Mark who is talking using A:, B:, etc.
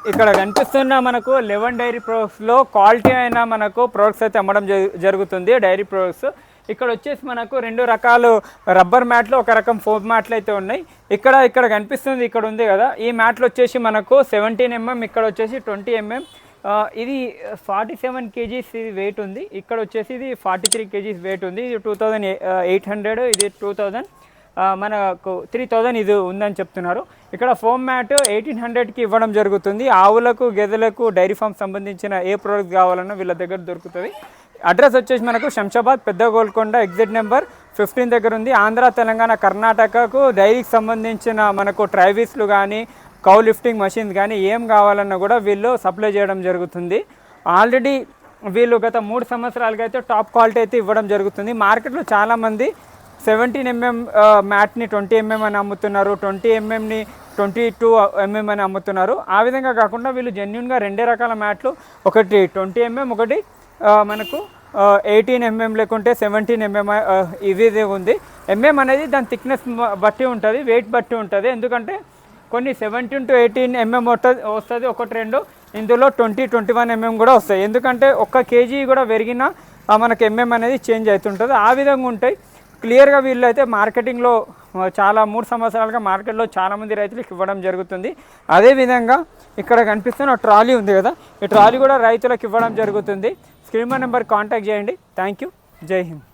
A: ఇక్కడ కనిపిస్తున్న మనకు 11 డైరీ ప్రొడక్ట్స్లో క్వాలిటీ అయిన మనకు ప్రొడక్ట్స్ అయితే అమ్మడం జరుగుతుంది. డైరీ ప్రొడక్ట్స్ ఇక్కడ వచ్చేసి మనకు 2 రకాలు రబ్బర్ మ్యాట్లు, ఒక రకం ఫోమ్ మ్యాట్లు అయితే ఉన్నాయి. ఇక్కడ కనిపిస్తుంది, ఇక్కడ ఉంది కదా, ఈ మ్యాట్లు వచ్చేసి మనకు 17 mm, ఇక్కడ వచ్చేసి 20 mm. ఇది 47 kgs ఇది వెయిట్ ఉంది. ఇక్కడ వచ్చేసి ఇది 43 kgs వెయిట్ ఉంది. ఇది 2800, ఇది 2000, మనకు 3000 ఇది ఉందని చెప్తున్నారు. ఇక్కడ ఫోమ్ మ్యాట్ 1800కి ఇవ్వడం జరుగుతుంది. ఆవులకు, గెదలకు, డైరీ ఫామ్ సంబంధించిన ఏ ప్రోడక్ట్ కావాలన్నా వీళ్ళ దగ్గర దొరుకుతుంది. అడ్రస్ వచ్చేసి మనకు శంషాబాద్, పెద్ద గోల్కొండ, ఎగ్జిట్ నెంబర్ 15 దగ్గర ఉంది. ఆంధ్ర, తెలంగాణ, కర్ణాటకకు డైరీకి సంబంధించిన మనకు ట్రైవీస్లు కానీ, కౌ లిఫ్టింగ్ మషిన్స్ కానీ ఏం కావాలన్నా కూడా వీళ్ళు సప్లై చేయడం జరుగుతుంది. ఆల్రెడీ వీళ్ళు గత 3 సంవత్సరాలుగా అయితే టాప్ క్వాలిటీ అయితే ఇవ్వడం జరుగుతుంది. మార్కెట్లో చాలామంది 17 mm మ్యాట్ని 20 mm అని అమ్ముతున్నారు, 20 mmని 22 mm అని అమ్ముతున్నారు. ఆ విధంగా కాకుండా వీళ్ళు జెన్యున్గా 2 రకాల మ్యాట్లు, ఒకటి 20 mm, ఒకటి మనకు 18 mm లేకుంటే 17 mm ఇది ఉంది. mm అనేది దాని థిక్నెస్ బట్టి ఉంటుంది, వెయిట్ బట్టి ఉంటుంది. ఎందుకంటే కొన్ని 17 to 18 mm వస్తుంది, ఒకటి రెండు. ఇందులో 20-21 mm కూడా వస్తాయి. ఎందుకంటే 1 kg కూడా పెరిగినా మనకు mm అనేది చేంజ్ అవుతుంటుంది. ఆ విధంగా ఉంటాయి. క్లియర్గా వీళ్ళు అయితే మార్కెటింగ్లో చాలా 3 సంవత్సరాలుగా మార్కెట్లో చాలామంది రైతులకు ఇవ్వడం జరుగుతుంది. అదేవిధంగా ఇక్కడ కనిపిస్తున్న ట్రాలీ ఉంది కదా, ఈ ట్రాలీ కూడా రైతులకు ఇవ్వడం జరుగుతుంది. స్క్రీన్ నెంబర్ కాంటాక్ట్ చేయండి. Thank you. జై హింద్.